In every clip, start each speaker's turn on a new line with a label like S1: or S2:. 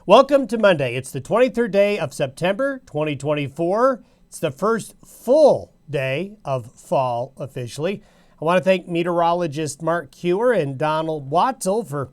S1: Welcome to Monday. It's the 23rd day of September 2024. It's the first full day of fall officially. I want to thank meteorologist Mark Kewer and Donald Watzel for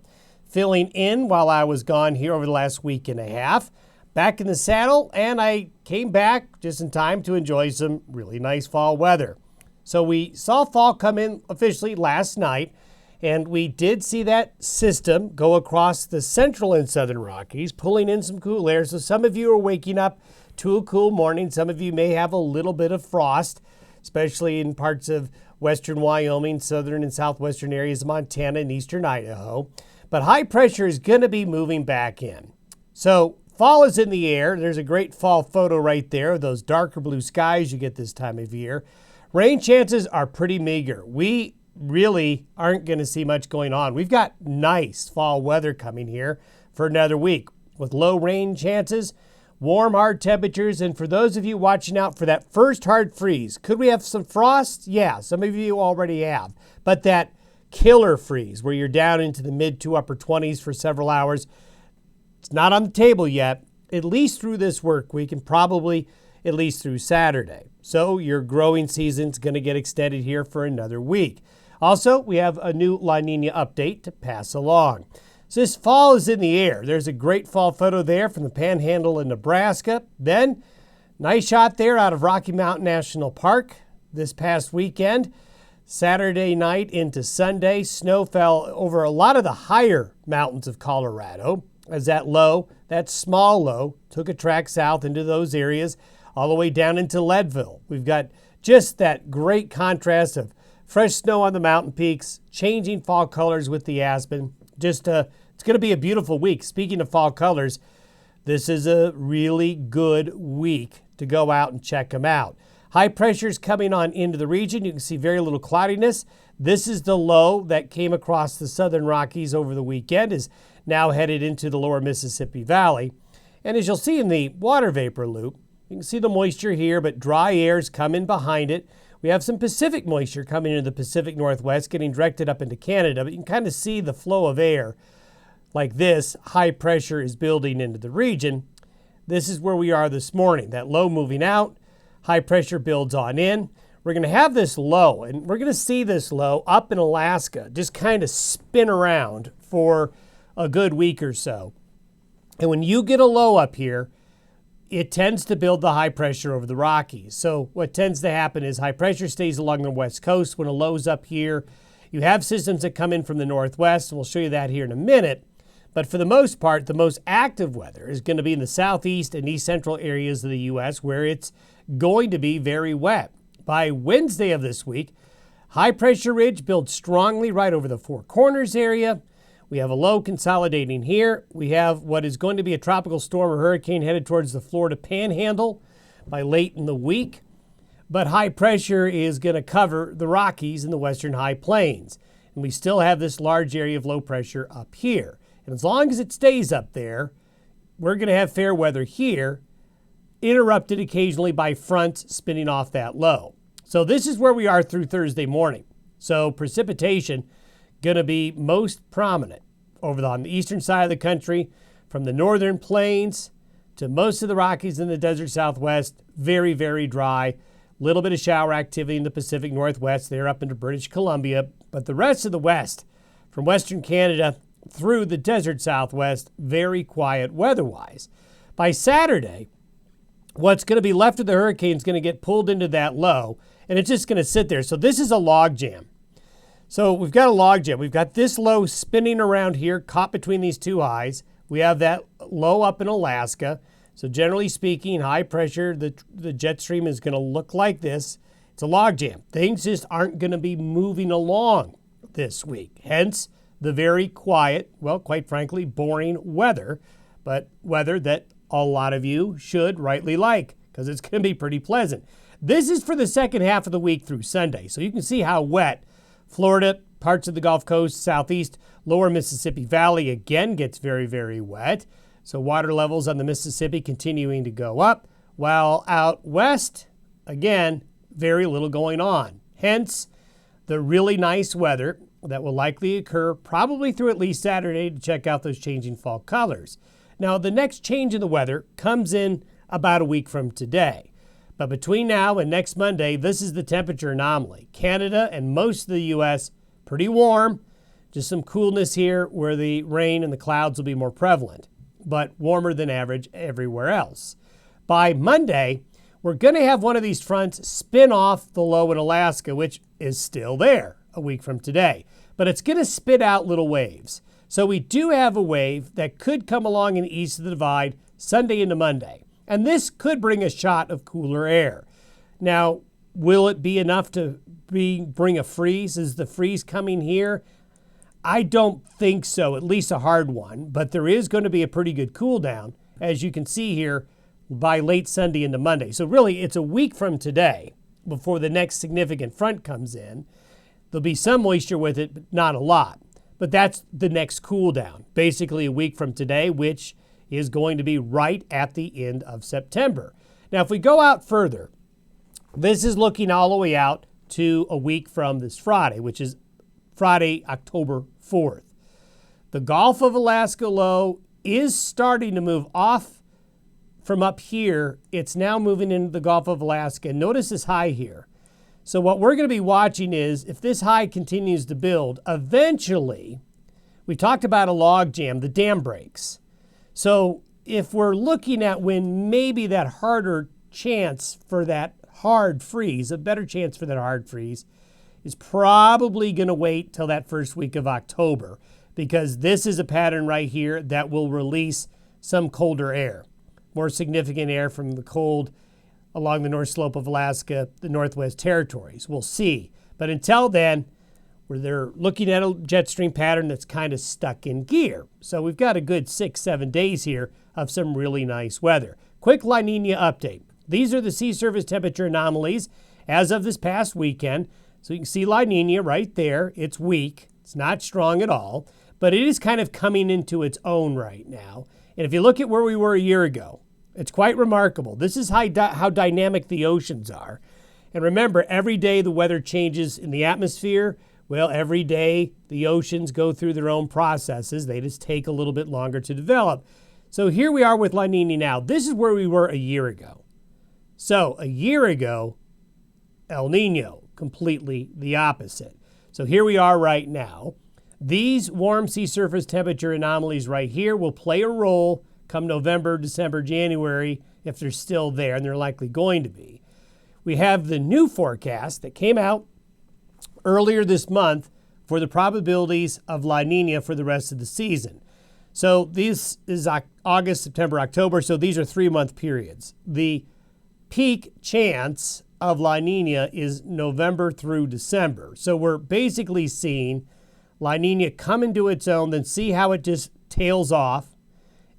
S1: filling in while I was gone here over the last week and a half. Back in the saddle, and I came back just in time to enjoy some really nice fall weather. So we saw fall come in officially last night, and we did see that system go across the central and southern Rockies, pulling in some cool air. So some of you are waking up to a cool morning. Some of you may have a little bit of frost, especially in parts of western Wyoming, southern and southwestern areas of Montana and eastern Idaho. But high pressure is going to be moving back in. So fall is in the air. There's a great fall photo right there of those darker blue skies you get this time of year. Rain chances are pretty meager. We really aren't going to see much going on. We've got nice fall weather coming here for another week with low rain chances, warm, hard temperatures, and for those of you watching out for that first hard freeze, could we have some frost? Yeah, some of you already have. But that killer freeze where you're down into the mid to upper 20s for several hours, it's not on the table yet, at least through this work week and probably at least through Saturday. So your growing season's going to get extended here for another week. Also, we have a new La Niña update to pass along. So this fall is in the air. There's a great fall photo there from the Panhandle in Nebraska. Then, nice shot there out of Rocky Mountain National Park this past weekend. Saturday night into Sunday, snow fell over a lot of the higher mountains of Colorado as that small low, took a track south into those areas all the way down into Leadville. We've got just that great contrast of fresh snow on the mountain peaks, changing fall colors with the aspen. It's going to be a beautiful week. Speaking of fall colors, this is a really good week to go out and check them out. High pressure is coming on into the region. You can see very little cloudiness. This is the low that came across the southern Rockies over the weekend, is now headed into the lower Mississippi Valley. And as you'll see in the water vapor loop, you can see the moisture here, but dry air is coming behind it. We have some Pacific moisture coming into the Pacific Northwest, getting directed up into Canada, but you can kind of see the flow of air like this. High pressure is building into the region. This is where we are this morning. That low moving out, high pressure builds on in. We're going to have this low, and we're going to see this low up in Alaska just kind of spin around for a good week or so. And when you get a low up here, it tends to build the high pressure over the Rockies. So what tends to happen is high pressure stays along the west coast. When a low's up here, you have systems that come in from the northwest, and we'll show you that here in a minute. But for the most part, the most active weather is going to be in the southeast and east central areas of the U.S. where it's going to be very wet. By Wednesday of this week, high pressure ridge builds strongly right over the Four Corners area. We have a low consolidating here. We have what is going to be a tropical storm or hurricane headed towards the Florida Panhandle by late in the week. But high pressure is going to cover the Rockies and the western high plains. And we still have this large area of low pressure up here. And as long as it stays up there, we're going to have fair weather here, interrupted occasionally by fronts spinning off that low. So this is where we are through Thursday morning. So precipitation going to be most prominent on the eastern side of the country, from the northern plains to most of the Rockies in the desert southwest. Very, very dry. Little bit of shower activity in the Pacific Northwest there up into British Columbia. But the rest of the west, from western Canada through the desert southwest, very quiet weather-wise. By Saturday, what's going to be left of the hurricane is going to get pulled into that low, and it's just going to sit there. So this is a log jam. So we've got a log jam. We've got this low spinning around here, caught between these two highs. We have that low up in Alaska. So generally speaking, high pressure, the jet stream is going to look like this. It's a log jam. Things just aren't going to be moving along this week. Hence the very quiet, well, quite frankly, boring weather, but weather that a lot of you should rightly like because it's going to be pretty pleasant. This is for the second half of the week through Sunday. So you can see how wet Florida, parts of the Gulf Coast, southeast, lower Mississippi Valley again gets very, very wet. So water levels on the Mississippi continuing to go up, while out west, again, very little going on. Hence, the really nice weather that will likely occur probably through at least Saturday to check out those changing fall colors. Now, the next change in the weather comes in about a week from today. But between now and next Monday, this is the temperature anomaly. Canada and most of the U.S. pretty warm. Just some coolness here where the rain and the clouds will be more prevalent, but warmer than average everywhere else. By Monday, we're going to have one of these fronts spin off the low in Alaska, which is still there a week from today. But it's going to spit out little waves. So we do have a wave that could come along in the east of the divide Sunday into Monday. And this could bring a shot of cooler air. Now, will it be enough to bring a freeze? Is the freeze coming here? I don't think so, at least a hard one. But there is going to be a pretty good cool down, as you can see here, by late Sunday into Monday. So really, it's a week from today before the next significant front comes in. There'll be some moisture with it, but not a lot. But that's the next cool down, basically a week from today, which is going to be right at the end of September. Now, if we go out further, this is looking all the way out to a week from this Friday, which is Friday, October 4th. The Gulf of Alaska low is starting to move off from up here. It's now moving into the Gulf of Alaska. Notice this high here. So what we're going to be watching is if this high continues to build, eventually, we talked about a log jam, the dam breaks. So if we're looking at when maybe that harder chance for that hard freeze, a better chance for that hard freeze, is probably going to wait till that first week of October, because this is a pattern right here that will release some colder air, more significant air from the cold along the north slope of Alaska, the Northwest Territories. We'll see. But until then, they're looking at a jet stream pattern that's kind of stuck in gear. So we've got a good 6-7 days here of some really nice weather. Quick La Niña update. These are the sea surface temperature anomalies as of this past weekend. So you can see La Niña right there. It's weak. It's not strong at all. But it is kind of coming into its own right now. And if you look at where we were a year ago, it's quite remarkable. This is how dynamic the oceans are. And remember, every day the weather changes in the atmosphere. Well, every day the oceans go through their own processes. They just take a little bit longer to develop. So here we are with La Niña now. This is where we were a year ago. So a year ago, El Nino, completely the opposite. So here we are right now. These warm sea surface temperature anomalies right here will play a role come November, December, January, if they're still there, and they're likely going to be. We have the new forecast that came out earlier this month for the probabilities of La Niña for the rest of the season. So this is August, September, October, so these are 3-month periods. The peak chance of La Niña is November through December. So we're basically seeing La Niña come into its own, then see how it just tails off,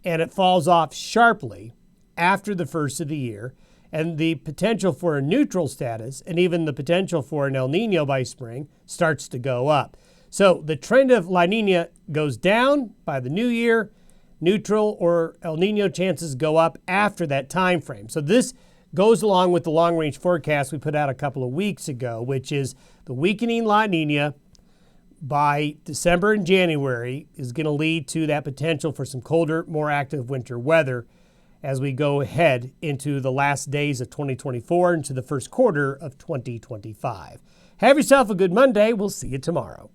S1: and it falls off sharply after the first of the year, and the potential for a neutral status and even the potential for an El Nino by spring starts to go up. So the trend of La Niña goes down by the new year, neutral or El Nino chances go up after that time frame. So this goes along with the long-range forecast we put out a couple of weeks ago, which is the weakening La Niña by December and January is going to lead to that potential for some colder, more active winter weather as we go ahead into the last days of 2024 into the first quarter of 2025. Have yourself a good Monday. We'll see you tomorrow.